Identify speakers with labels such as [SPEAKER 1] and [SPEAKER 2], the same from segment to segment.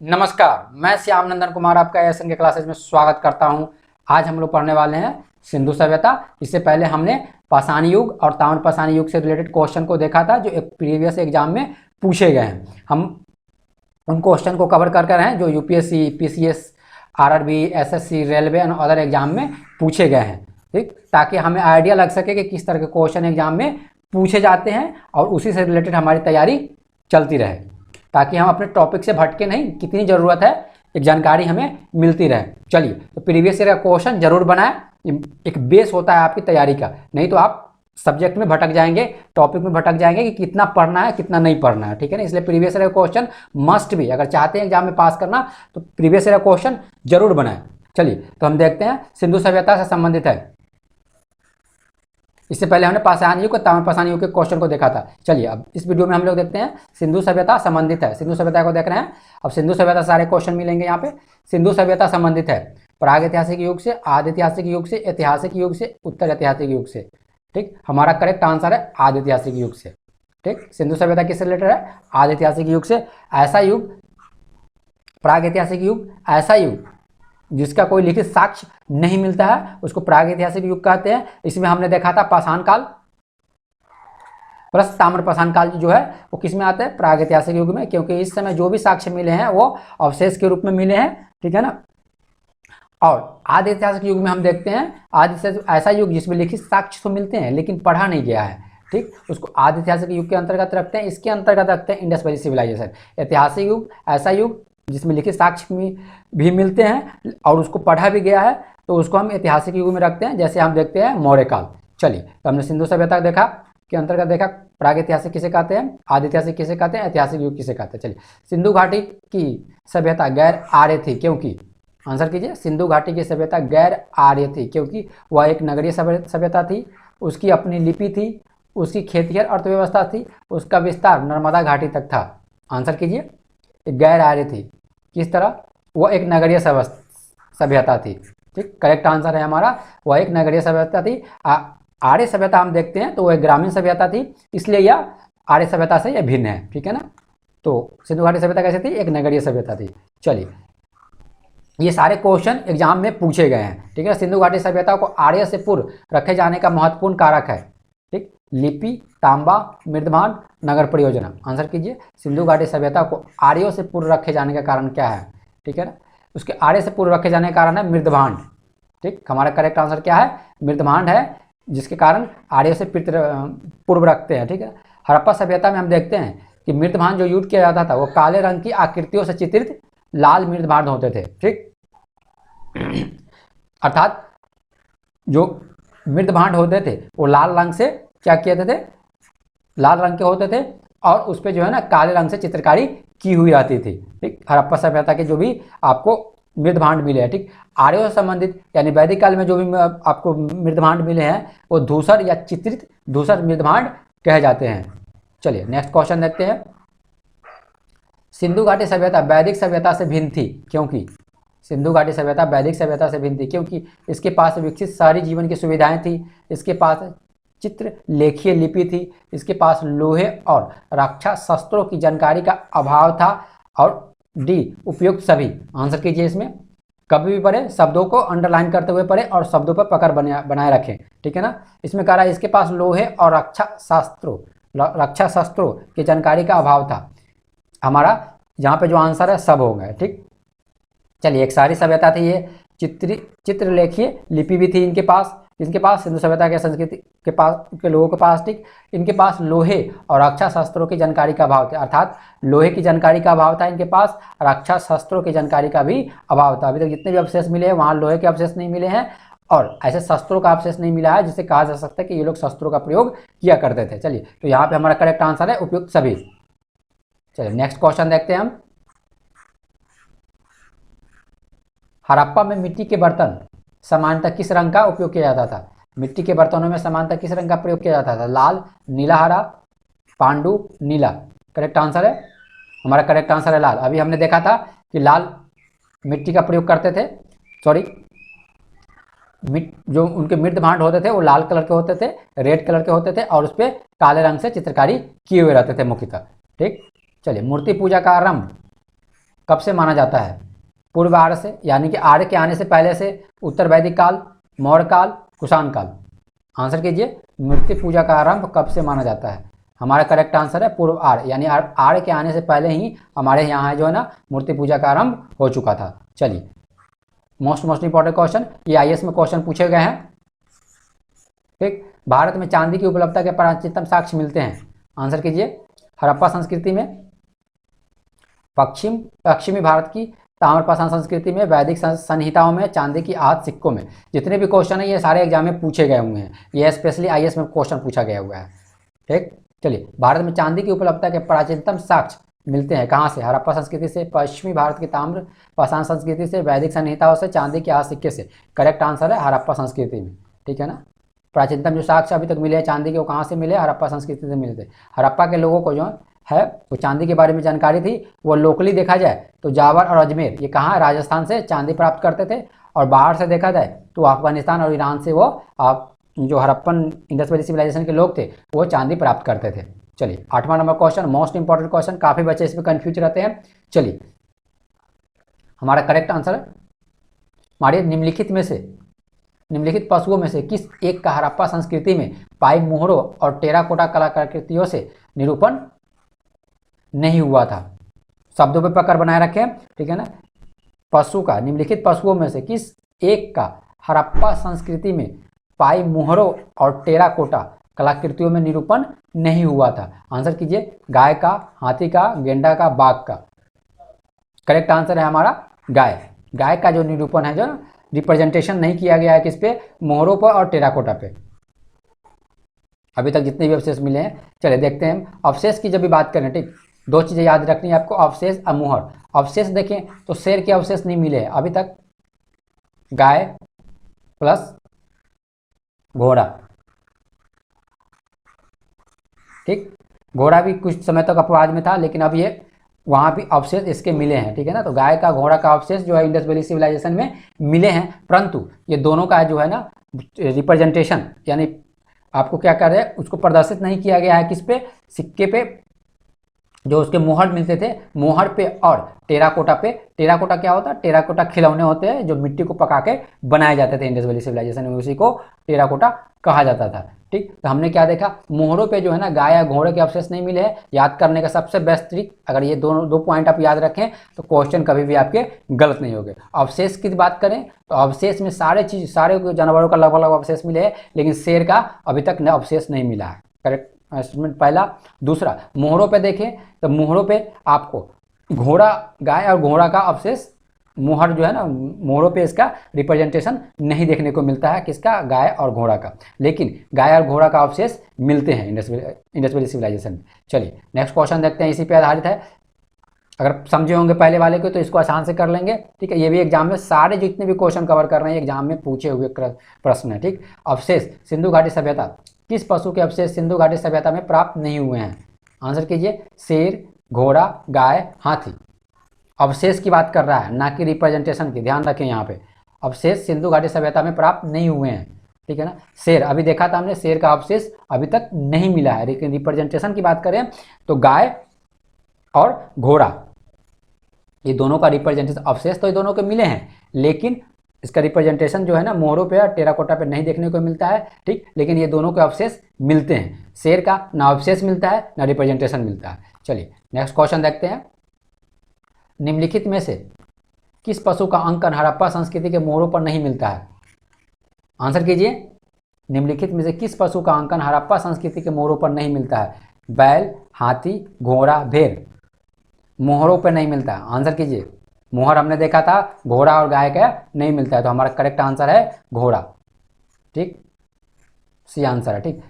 [SPEAKER 1] नमस्कार, मैं श्याम नंदन कुमार आपका एसएन के क्लासेज में स्वागत करता हूं। आज हम लोग पढ़ने वाले हैं सिंधु सभ्यता। इससे पहले हमने पाषाण युग और ताम्र पाषाण युग से रिलेटेड क्वेश्चन को देखा था जो एक प्रीवियस एग्जाम में पूछे गए हैं। हम उन क्वेश्चन को कवर कर रहे हैं जो UPSC, PCS, RRB, SSC, railway और अदर एग्जाम में पूछे गए हैं, ठीक, ताकि हमें आइडिया लग सके कि किस तरह के क्वेश्चन एग्जाम में पूछे जाते हैं और उसी से रिलेटेड हमारी तैयारी चलती रहे, ताकि हम अपने टॉपिक से भटके नहीं, कितनी ज़रूरत है एक जानकारी हमें मिलती रहे। चलिए, तो प्रीवियस ईयर का क्वेश्चन जरूर बनाएं, एक बेस होता है आपकी तैयारी का, नहीं तो आप सब्जेक्ट में भटक जाएंगे, टॉपिक में भटक जाएंगे कि कितना पढ़ना है कितना नहीं पढ़ना है, ठीक है ना। इसलिए प्रीवियस ईयर का क्वेश्चन मस्ट भी, अगर चाहते हैं एग्जाम में पास करना तो प्रीवियस ईयर का क्वेश्चन जरूर बनाएं। चलिए, तो हम देखते हैं सिंधु सभ्यता से संबंधित है। इससे पहले हमने पाषाण युग और ताम्र पाषाण युग के क्वेश्चन को देखा था। चलिए, अब इस वीडियो में हम लोग देखते हैं सिंधु सभ्यता संबंधित है। सिंधु सभ्यता को देख रहे हैं। अब सिंधु सभ्यता सारे क्वेश्चन मिलेंगे यहाँ पे। सिंधु सभ्यता संबंधित है प्रागैतिहासिक युग से, आदि ऐतिहासिक युग से, ऐतिहासिक युग से, उत्तर ऐतिहासिक युग से, ठीक। हमारा करेक्ट आंसर है आदि ऐतिहासिक युग से, ठीक। सिंधु सभ्यता किससे रिलेटेड है? आदि ऐतिहासिक युग से। ऐसा युग, प्रागैतिहासिक युग, ऐसा युग जिसका कोई लिखित साक्ष्य नहीं मिलता है उसको प्रागैतिहासिक युग कहते हैं। इसमें हमने देखा था पाषाण काल प्लस ताम्र पाषाण काल जो है वो किस में आता है? प्रागैतिहासिक युग में, क्योंकि इस समय जो भी साक्ष्य मिले हैं वो अवशेष के रूप में मिले हैं, ठीक है ना। और आदि ऐतिहासिक युग में हम देखते हैं आदि ऐसा युग जिसमें लिखित साक्ष्य तो मिलते हैं लेकिन पढ़ा नहीं गया है, ठीक, उसको आदि ऐतिहासिक युग के अंतर्गत रखते हैं। इसके अंतर्गत रखते हैं इंडस वैली सिविलाइजेशन। ऐतिहासिक युग ऐसा युग जिसमें लिखित साक्ष्य भी मिलते हैं और उसको पढ़ा भी गया है, तो उसको हम ऐतिहासिक युग में रखते हैं। जैसे हम देखते हैं मौर्य काल। चलिए, तो हमने सिंधु सभ्यता देखा के अंतर्गत देखा प्रागैतिहासिक किसे कहते हैं, आदि ऐतिहासिक किसे कहते हैं, ऐतिहासिक युग किसे कहते हैं। चलिए, सिंधु घाटी की सभ्यता गैर आर्य थी क्योंकि, आंसर कीजिए, सिंधु घाटी की सभ्यता गैर आर्य थी क्योंकि वह एक नगरीय सभ्यता थी, उसकी अपनी लिपि थी, उसकी खेतिहर अर्थव्यवस्था थी, उसका विस्तार नर्मदा घाटी तक था। आंसर कीजिए, गैर आर्य थी। किस तरह? वह एक नगरीय सभ्यता थी, ठीक। करेक्ट आंसर है हमारा, वह एक नगरीय सभ्यता थी। आर्य सभ्यता हम देखते हैं तो वह एक ग्रामीण सभ्यता थी, इसलिए यह आर्य सभ्यता से यह भिन्न है, ठीक है ना। तो सिंधु घाटी सभ्यता कैसी थी? एक नगरीय सभ्यता थी। चलिए, ये सारे क्वेश्चन एग्जाम में पूछे गए हैं, ठीक है। सिंधु घाटी सभ्यता को आर्य से पूर्व रखे जाने का महत्वपूर्ण कारक है, ठीक, लिपि, तांबा, मृदभांड, नगर परियोजना। आंसर कीजिए, सिंधु घाटी सभ्यता को आर्यों से पूर्व रखे जाने का कारण क्या है, ठीक है ना। उसके आर्य से पूर्व रखे जाने का कारण है मृदभांड, ठीक। हमारा करेक्ट आंसर क्या है? मृदभांड है, जिसके कारण आर्यों से पूर्व रखते हैं, ठीक है। हड़प्पा सभ्यता में हम देखते हैं कि मृदभांड जो यूज किया जाता था वो काले रंग की आकृतियों से चित्रित लाल मृदभांड होते थे, ठीक। अर्थात जो मृदभांड होते थे वो लाल रंग से क्या किए थे? लाल रंग के होते थे और उस पर जो है ना काले रंग से चित्रकारी की हुई रहती थी, ठीक। हड़प्पा सभ्यता के जो भी आपको मृदभांड मिले हैं, ठीक, आर्यों से संबंधित यानी वैदिक काल में जो भी आपको मृदभांड मिले हैं वो धूसर या चित्रित धूसर मृदभांड कहे जाते हैं। चलिए, नेक्स्ट क्वेश्चन देखते हैं। सिंधु घाटी सभ्यता वैदिक सभ्यता से भिन्न थी क्योंकि, सिंधु घाटी सभ्यता वैदिक सभ्यता से भिन्न थी क्योंकि इसके पास विकसित शहरी जीवन की सुविधाएं थी, इसके पास चित्र लेखीय लिपि थी, इसके पास लोहे और रक्षा शस्त्रों की जानकारी का अभाव था, और डी उपयुक्त सभी। आंसर कीजिए, इसमें कभी भी पढ़े शब्दों को अंडरलाइन करते हुए पढ़े और शब्दों पर पकड़ बनाए रखें, ठीक है ना। इसमें कह रहा है इसके पास लोहे और रक्षा शस्त्रों की जानकारी का अभाव था। हमारा यहाँ पे जो आंसर है सब हो गए, ठीक। चलिए, एक सारी सभ्यता थी ये, चित्रलेखीय लिपि भी थी इनके पास सिंधु सभ्यता के संस्कृति के पास के लोगों के पास, ठीक। इनके पास लोहे और रक्षा शस्त्रों की जानकारी का अभाव था, अर्थात लोहे की जानकारी का अभाव था इनके पास, रक्षा शस्त्रों की जानकारी का भी अभाव था। अभी तक जितने भी अवशेष मिले हैं वहाँ लोहे के अवशेष नहीं मिले हैं और ऐसे शस्त्रों का अवशेष नहीं मिला है जिससे कहा जा सकता है कि ये लोग शस्त्रों का प्रयोग किया करते थे। चलिए, तो यहाँ पे हमारा करेक्ट आंसर है उपयुक्त सभी। चलिए, नेक्स्ट क्वेश्चन देखते हैं हम। हड़प्पा में मिट्टी के बर्तन सामान्यतः किस रंग का उपयोग किया जाता था? मिट्टी के बर्तनों में सामान्यतः किस रंग का प्रयोग किया जाता था? लाल, नीला, हरा, पांडु, नीला। करेक्ट आंसर है हमारा, करेक्ट आंसर है लाल। अभी हमने देखा था कि लाल मिट्टी का प्रयोग करते थे, जो उनके मृदभांड होते थे वो लाल कलर के होते थे, रेड कलर के होते थे और उस पर काले रंग से चित्रकारी किए हुए रहते थे मुख्यतः, ठीक। चलिए, मूर्ति पूजा का आरंभ कब से माना जाता है? पूर्व आर्य से, यानी कि आर्य के आने से पहले से, उत्तर वैदिक काल, मौर्य काल, कुषाण काल। आंसर कीजिए, मूर्ति पूजा का आरंभ कब से माना जाता है? हमारा करेक्ट आंसर है पूर्व आर्य, यानी आर्य के आने से पहले ही हमारे यहाँ जो है ना मूर्ति पूजा का आरंभ हो चुका था। चलिए, मोस्ट इंपॉर्टेंट क्वेश्चन, ये आईएएस में क्वेश्चन पूछे गए हैं। ठीक, भारत में चांदी की उपलब्धता के प्राचीनतम साक्ष्य मिलते हैं। आंसर कीजिए, हड़प्पा संस्कृति में, पश्चिमी भारत की ताम्रपाषाण संस्कृति में, वैदिक संहिताओं में, चांदी की आहत सिक्कों में। जितने भी क्वेश्चन है ये सारे एग्जाम में पूछे गए हुए हैं, ये स्पेशली आईएएस में क्वेश्चन पूछा गया हुआ है। ठीक, चलिए, भारत में चांदी की उपलब्धता के प्राचीनतम साक्ष्य मिलते हैं कहाँ से? हड़प्पा संस्कृति से, पश्चिमी भारत की ताम्रपाषाण संस्कृति से, वैदिक संहिताओं से, चांदी के आहत सिक्के से। करेक्ट आंसर है हड़प्पा संस्कृति में। ठीक है ना, प्राचीनतम जो साक्ष्य अभी तक मिले हैं चांदी के, वो कहाँ से मिले? हड़प्पा संस्कृति से मिलते। हड़प्पा के लोगों को जो है वो चांदी के बारे में जानकारी थी। वो लोकली देखा जाए तो जावर और अजमेर, ये कहाँ, राजस्थान से चांदी प्राप्त करते थे। और बाहर से देखा जाए तो अफगानिस्तान और ईरान से वो जो हड़प्पन इंडस वैली सिविलाइजेशन के लोग थे वो चांदी प्राप्त करते थे। चलिए, 8वां नंबर क्वेश्चन, मोस्ट इंपॉर्टेंट क्वेश्चन, काफ़ी बच्चे इसमें कन्फ्यूज रहते हैं। चलिए, हमारा करेक्ट आंसर है, हमारे निम्नलिखित पशुओं में से किस एक का हड़प्पा संस्कृति में पाई मोहरों और टेराकोटा कलाकृतियों से निरूपण नहीं हुआ था? शब्दों पे पकड़ बनाए रखें। ठीक है ना, पशु का, निम्नलिखित पशुओं में से किस एक का हड़प्पा संस्कृति में पाई मोहरों और टेराकोटा कलाकृतियों में निरूपण नहीं हुआ था? आंसर कीजिए, गाय का, हाथी का, गेंडा का, बाघ का। करेक्ट आंसर है हमारा गाय। गाय का जो निरूपण है, जो रिप्रेजेंटेशन नहीं किया गया है किस पे? मोहरों पर और टेराकोटा पे, अभी तक जितने भी अवशेष मिले हैं। चलिए देखते हैं अवशेष की जब भी बात करें। ठीक, दो चीज़ें याद रखनी है आपको, अवशेष और मोहर। अवशेष देखें तो शेर के अवशेष नहीं मिले हैं अभी तक, गाय प्लस घोड़ा। ठीक, घोड़ा भी कुछ समय तक अपवाद में था, लेकिन अब ये वहाँ भी अवशेष इसके मिले हैं। ठीक है ना, तो गाय का, घोड़ा का अवशेष जो है इंडस वैली सिविलाइजेशन में मिले हैं, परंतु ये दोनों का जो है ना रिप्रेजेंटेशन, यानी आपको क्या कर रहे हैं, उसको प्रदर्शित नहीं किया गया है किस पे? सिक्के पे, जो उसके मोहर मिलते थे, मोहर पे और टेराकोटा पे। टेराकोटा क्या होता है? टेराकोटा खिलौने होते हैं जो मिट्टी को पका के बनाए जाते थे इंडस वैली सिविलाइजेशन में, उसी को टेराकोटा कहा जाता था। ठीक, तो हमने क्या देखा, मोहरों पे जो है ना गाय या घोड़े के अवशेष नहीं मिले हैं। याद करने का सबसे बेस्ट ट्रिक, अगर ये दो पॉइंट आप याद रखें तो क्वेश्चन कभी भी आपके गलत नहीं होंगे। अवशेष की बात करें तो अवशेष में सारे जानवरों का लगभग अवशेष मिले हैं, लेकिन शेर का अभी तक अवशेष नहीं मिला है। करेक्ट स्टेटमेंट पहला। दूसरा, मोहरों पे देखें तो मोहरों पे आपको घोड़ा, गाय और घोड़ा का अवशेष, मोहर जो है ना, मोहरों पे इसका रिप्रेजेंटेशन नहीं देखने को मिलता है, किसका? गाय और घोड़ा का। लेकिन गाय और घोड़ा का अवशेष मिलते हैं इंडस वैली सिविलाइजेशन में। चलिए नेक्स्ट क्वेश्चन देखते हैं, इसी पे आधारित है। अगर समझे होंगे पहले वाले को तो इसको आसान से कर लेंगे। ठीक है, ये भी एग्जाम में सारे जितने भी क्वेश्चन कवर कर रहे हैं एग्जाम में पूछे हुए प्रश्न है। ठीक, अवशेष सिंधु घाटी सभ्यता, किस पशु के अवशेष सिंधु घाटी सभ्यता में प्राप्त नहीं हुए हैं? आंसर कीजिए, शेर, घोड़ा, गाय, हाथी। अवशेष की बात कर रहा है, ना कि रिप्रेजेंटेशन की, ध्यान रखें यहाँ पे। अवशेष सिंधु घाटी सभ्यता में प्राप्त नहीं हुए हैं। ठीक है ना, शेर अभी देखा था हमने, शेर का अवशेष अभी तक नहीं मिला है। लेकिन रिप्रेजेंटेशन की बात करें तो गाय और घोड़ा, ये दोनों का रिप्रेजेंटेशन, अवशेष तो ये दोनों के मिले हैं, लेकिन इसका रिप्रेजेंटेशन जो है ना मोहरों पे और टेराकोटा पे नहीं देखने को मिलता है। ठीक, लेकिन ये दोनों के अवशेष मिलते हैं। शेर का ना अवशेष मिलता है ना रिप्रेजेंटेशन मिलता है। चलिए नेक्स्ट क्वेश्चन देखते हैं, निम्नलिखित में से किस पशु का अंकन हड़प्पा संस्कृति के मोहरों पर नहीं मिलता है? आंसर कीजिए, निम्नलिखित में से किस पशु का अंकन हड़प्पा संस्कृति के मोहरों पर नहीं मिलता है? बैल, हाथी, घोड़ा, भेड़। मोहरों पर नहीं मिलता है। आंसर कीजिए, मोहर हमने देखा था, घोड़ा और गाय का नहीं मिलता है, तो हमारा करेक्ट आंसर है घोड़ा। ठीक, सी आंसर है। ठीक,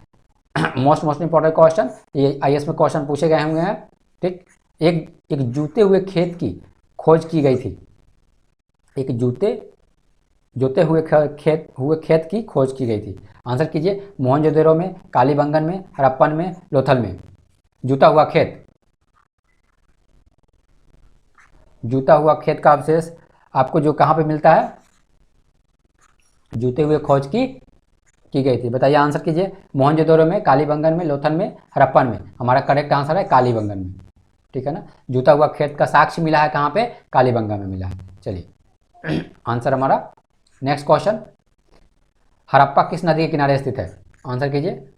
[SPEAKER 1] मोस्ट इंपॉर्टेंट क्वेश्चन, ये आईएएस में क्वेश्चन पूछे गए हुए हैं। ठीक, एक जूते हुए खेत की खोज की गई थी। एक जोते हुए खेत की खोज की गई थी। आंसर कीजिए, मोहनजोदड़ो में, कालीबंगन में, हड़प्पन में, लोथल में। जूता हुआ खेत का अवशेष आपको जो कहाँ पे मिलता है? जूते हुए खोज की गई थी। बताइए, आंसर कीजिए। मोहनजोदड़ो में, कालीबंगन में, लोथल में, हड़प्पन में। हमारा करेक्ट आंसर है कालीबंगन में। ठीक है ना। जूता हुआ खेत का साक्ष्य मिला है कहाँ पे, कालीबंगा में मिला है। चलिए आंसर हमारा नेक्स्ट क्वेश्चन, हड़प्पा किस नदी के किनारे स्थित है, आंसर कीजिए।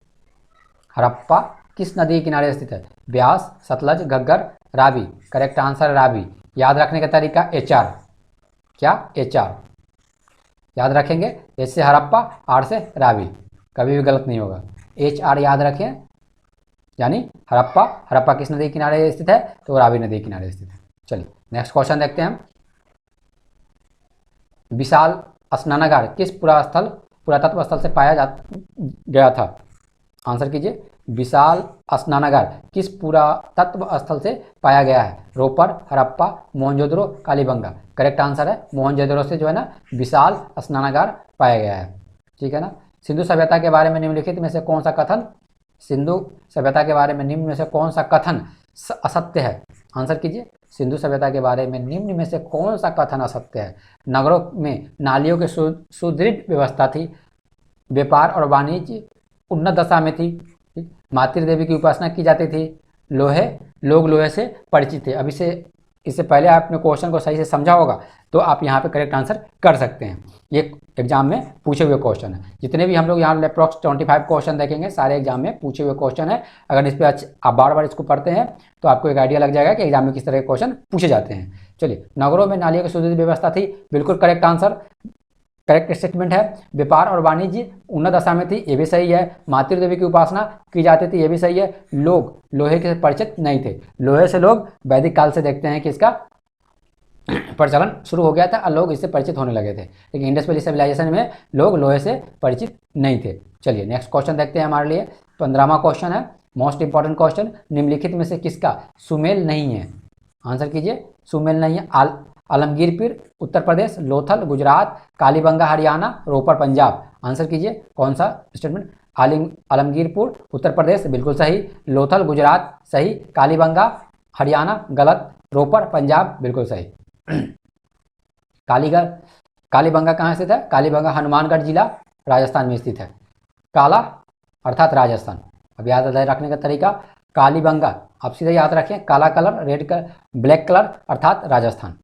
[SPEAKER 1] हड़प्पा किस नदी के किनारे स्थित है, ब्यास, सतलज, घग्गर, रावी। Correct answer Ravi. याद रखने का तरीका HR, क्या HR याद रखेंगे, एच से हड़प्पा, आर से रावी, कभी भी गलत नहीं होगा। HR याद रखें, यानी हड़प्पा, हड़प्पा किस नदी के किनारे स्थित है, तो रावी नदी के किनारे स्थित है। चलिए नेक्स्ट क्वेश्चन देखते हैं, विशाल स्नानागार किस पुरातत्व स्थल से पाया गया था, आंसर कीजिए। विशाल स्नानागार किस पुरातत्व स्थल से पाया गया है, रोपर, हड़प्पा, मोहनजोदड़ो, कालीबंगा। करेक्ट आंसर है मोहनजोदड़ो से जो है ना विशाल स्नानागार पाया गया है, ठीक है ना। सिंधु सभ्यता के बारे में निम्नलिखित में से कौन सा कथन, सिंधु सभ्यता के बारे में निम्न में से कौन सा कथन असत्य है, आंसर कीजिए। सिंधु सभ्यता के बारे में निम्न में से कौन सा कथन असत्य है, नगरों में नालियों की सुदृढ़ व्यवस्था थी, व्यापार और वाणिज्य उन्नत दशा में थी, मातृ देवी की उपासना की जाती थी, लोग लोहे से परिचित थे। अब इससे पहले आपने क्वेश्चन को सही से समझा होगा तो आप यहाँ पे करेक्ट आंसर कर सकते हैं। ये एग्जाम में पूछे हुए क्वेश्चन है, जितने भी हम लोग यहाँ अप्रॉक्स 25 क्वेश्चन देखेंगे सारे एग्जाम में पूछे हुए क्वेश्चन है। अगर इस पर आप बार बार इसको पढ़ते हैं तो आपको एक आइडिया लग जाएगा कि एग्जाम में किस तरह के क्वेश्चन पूछे जाते हैं। चलिए, नगरों में नालियों की सुदृढ़ व्यवस्था थी, बिल्कुल करेक्ट आंसर, करेक्ट स्टेटमेंट है। व्यापार और वाणिज्य उन्नत दशा में थी, ये भी सही है। मातृ देवी की उपासना की जाती थी, ये भी सही है। लोग लोहे के परिचित नहीं थे, लोहे से लोग वैदिक काल से देखते हैं कि इसका प्रचलन शुरू हो गया था और लोग इससे परिचित होने लगे थे, लेकिन इंडस वैली सिविलाइजेशन में लोग लोहे से परिचित नहीं थे। चलिए नेक्स्ट क्वेश्चन देखते हैं, हमारे लिए 15वां क्वेश्चन है, मोस्ट इंपॉर्टेंट क्वेश्चन, निम्नलिखित में से किसका सुमेल नहीं है, आंसर कीजिए। सुमेल नहीं है, आलमगीरपुर उत्तर प्रदेश, लोथल गुजरात, कालीबंगा हरियाणा, रोपर पंजाब। आंसर कीजिए कौन सा स्टेटमेंट, आलमगीरपुर उत्तर प्रदेश बिल्कुल सही, लोथल गुजरात सही, कालीबंगा हरियाणा गलत, रोपर पंजाब बिल्कुल सही। कालीबंगा कहाँ स्थित है, कालीबंगा हनुमानगढ़ जिला राजस्थान में स्थित है। काला अर्थात राजस्थान। अब याद रखने का तरीका, कालीबंगा आप सीधे याद रखें, काला colour, red colour, black colour अर्थात राजस्थान।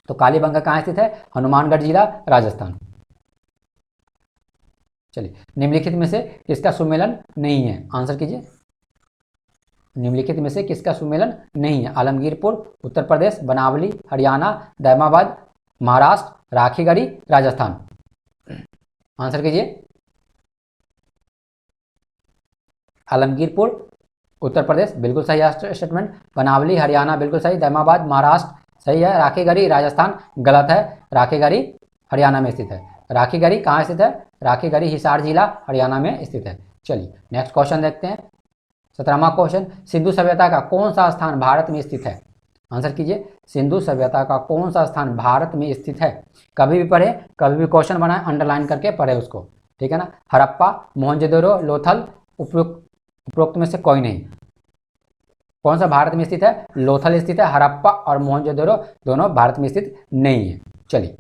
[SPEAKER 1] तो कालीबंगा कहाँ स्थित है, हनुमानगढ़ जिला राजस्थान। चलिए, निम्नलिखित में से किसका सुमेलन नहीं है, आंसर कीजिए। निम्नलिखित में से किसका सुमेलन नहीं है, आलमगीरपुर उत्तर प्रदेश, बनावली हरियाणा, दैमाबाद महाराष्ट्र, राखीगढ़ी राजस्थान। आंसर कीजिए। आलमगीरपुर उत्तर प्रदेश बिल्कुल सही स्टेटमेंट, बनावली हरियाणा बिल्कुल सही, दैमाबाद महाराष्ट्र सही है, राखीगढ़ी राजस्थान गलत है, राखीगढ़ी हरियाणा में स्थित है। राखीगढ़ी कहाँ स्थित है, राखीगढ़ी हिसार जिला हरियाणा में स्थित है। चलिए नेक्स्ट क्वेश्चन देखते हैं, 17वां क्वेश्चन, सिंधु सभ्यता का कौन सा स्थान भारत में स्थित है, आंसर कीजिए। सिंधु सभ्यता का कौन सा स्थान भारत में स्थित है, कभी भी पढ़े, कभी भी क्वेश्चन बनाए, अंडरलाइन करके पढ़े उसको, ठीक है ना। हड़प्पा, मोहनजोदड़ो, लोथल, उपरोक्त में से कोई नहीं। कौन सा भारत में स्थित है, लोथल स्थित है, हड़प्पा और मोहनजोदड़ो दोनों भारत में स्थित नहीं है। चलिए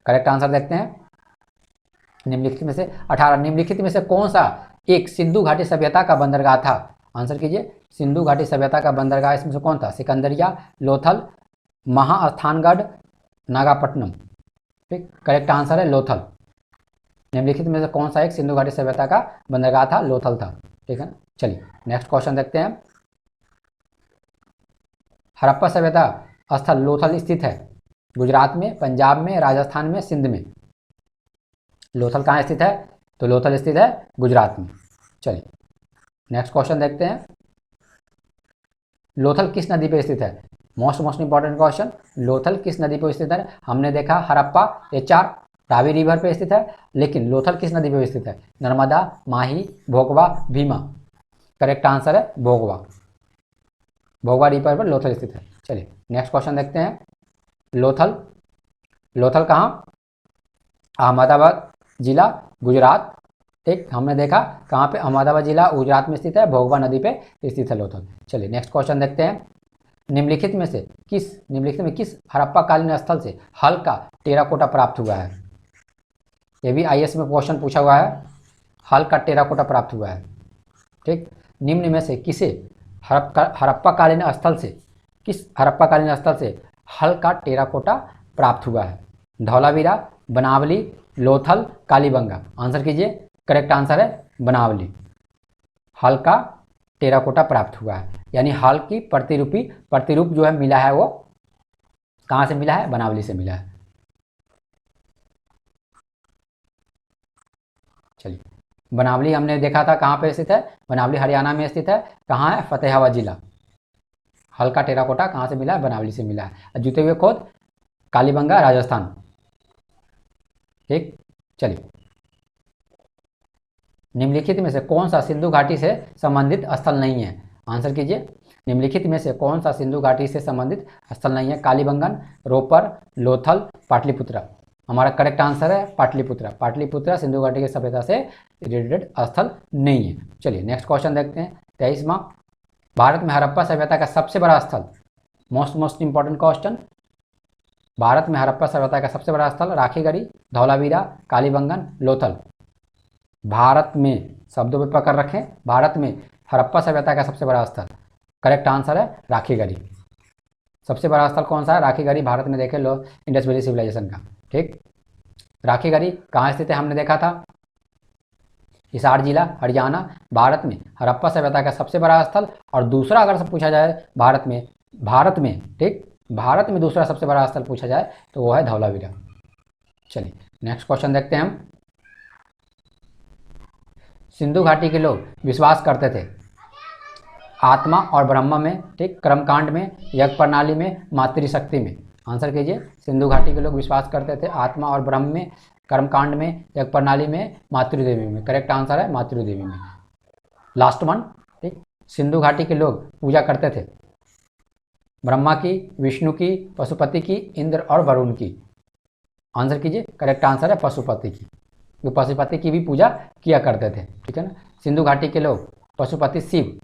[SPEAKER 1] करेक्ट आंसर देखते हैं, निम्नलिखित में से 18, निम्नलिखित में से कौन सा एक सिंधु घाटी सभ्यता का बंदरगाह था, आंसर कीजिए। सिंधु घाटी सभ्यता का बंदरगाह इसमें से कौन था, सिकंदरिया, लोथल, महास्थानगढ़, नागापट्टनम। ठीक, करेक्ट आंसर है लोथल। निम्नलिखित में से कौन सा एक सिंधु घाटी सभ्यता का बंदरगाह था, लोथल था, ठीक है ना। चलिए नेक्स्ट क्वेश्चन देखते हैं, हड़प्पा सभ्यता स्थल लोथल स्थित है गुजरात में, पंजाब में, राजस्थान में, सिंध में। लोथल कहाँ स्थित है, तो लोथल स्थित है गुजरात में। चलिए नेक्स्ट क्वेश्चन देखते हैं, लोथल किस नदी पर स्थित है, मोस्ट इंपॉर्टेंट क्वेश्चन, लोथल किस नदी पर स्थित है। हमने देखा हड़प्पा HR रावी रिवर पे स्थित है, लेकिन लोथल किस नदी पे स्थित है, नर्मदा, माही, भोगवा, भीमा। करेक्ट आंसर है भोगवा, भोगवा रिवर पर लोथल स्थित है। चलिए नेक्स्ट क्वेश्चन देखते हैं, लोथल कहाँ, अहमदाबाद जिला गुजरात। ठीक, हमने देखा कहाँ पे, अहमदाबाद जिला गुजरात में स्थित है, भोगवा नदी पे स्थित है लोथल। चलिए नेक्स्ट क्वेश्चन देखते हैं, निम्नलिखित में किस हड़प्पा कालीन स्थल से हल्का टेराकोटा प्राप्त हुआ है। ये भी IAS में क्वेश्चन पूछा हुआ है, हल्का टेराकोटा प्राप्त हुआ है। ठीक, निम्न में से किसे हड़प्पाकालीन स्थल से, किस हड़प्पाकालीन स्थल से हल का टेराकोटा प्राप्त हुआ है? धौलावीरा, बनावली, लोथल, कालीबंगा। आंसर कीजिए, करेक्ट आंसर है बनावली। हल का टेराकोटा प्राप्त हुआ है, यानी हल की प्रतिरूप जो है मिला है वो कहाँ से मिला है? बनावली से मिला है। चलिए, बनावली हमने देखा था कहाँ पे स्थित है? बनावली हरियाणा में स्थित है। कहाँ है? फतेहाबाद जिला। हल का टेराकोटा कहाँ से मिला है? बनावली से मिला है। जूते हुए खोद, कालीबंगा, राजस्थान। ठीक, चलिए, निम्नलिखित में से कौन सा सिंधु घाटी से संबंधित स्थल नहीं है? आंसर कीजिए, निम्नलिखित में से कौन सा सिंधु घाटी से संबंधित स्थल नहीं है? कालीबंगन, रोपर, लोथल, पाटलिपुत्रा। हमारा करेक्ट आंसर है पाटलिपुत्रा। पाटलिपुत्रा सिंधु घाटी की सभ्यता से रिलेटेड स्थल नहीं है। चलिए नेक्स्ट क्वेश्चन देखते हैं। 23वां, भारत में हड़प्पा सभ्यता का सबसे बड़ा स्थल, मोस्ट इंपॉर्टेंट क्वेश्चन, भारत में हड़प्पा सभ्यता का सबसे बड़ा स्थल राखीगढ़ी, धौलावीरा, कालीबंगन, लोथल। भारत में, शब्दों पे पकड़ रखें, भारत में हड़प्पा सभ्यता का सबसे बड़ा स्थल, करेक्ट आंसर है राखीगढ़ी। सबसे बड़ा स्थल कौन सा है? राखीगढ़ी। भारत में देखे लो इंडस वैली सिविलाइजेशन का। ठीक, राखीगढ़ी कहाँ स्थित है? हमने देखा था हिसार जिला, हरियाणा। भारत में हड़प्पा सभ्यता का सबसे बड़ा स्थल, और दूसरा अगर पूछा जाए भारत में ठीक, भारत में दूसरा सबसे बड़ा स्थल पूछा जाए तो वो है धौलावीरा। चलिए नेक्स्ट क्वेश्चन देखते हैं हम। सिंधु घाटी के लोग विश्वास करते थे आत्मा और ब्रह्म में, ठीक, कर्मकांड में, यज्ञ प्रणाली में, मातृशक्ति में। आंसर कीजिए, सिंधु घाटी के लोग विश्वास करते थे आत्मा और ब्रह्म में, कर्मकांड में, यज्ञ प्रणाली में, मातृदेवी में। करेक्ट आंसर है मातृदेवी में। लास्ट वन, ठीक, सिंधु घाटी के लोग पूजा करते थे ब्रह्मा की, विष्णु की, पशुपति की, इंद्र और वरुण की। आंसर कीजिए, करेक्ट आंसर है पशुपति की। वो पशुपति की भी पूजा किया करते थे। ठीक है ना, सिंधु घाटी के लोग पशुपति शिव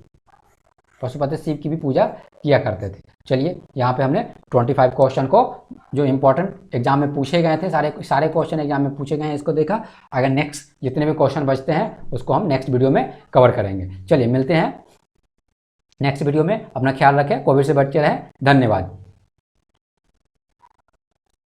[SPEAKER 1] की भी पूजा किया करते थे। चलिए यहाँ पे हमने 25 क्वेश्चन को जो इंपॉर्टेंट एग्जाम में पूछे गए थे, सारे क्वेश्चन एग्जाम में पूछे गए हैं, इसको देखा। अगर नेक्स्ट जितने भी क्वेश्चन बचते हैं उसको हम नेक्स्ट वीडियो में कवर करेंगे। चलिए मिलते हैं नेक्स्ट वीडियो में। अपना ख्याल रखें, कोविड से बचे रहें। धन्यवाद।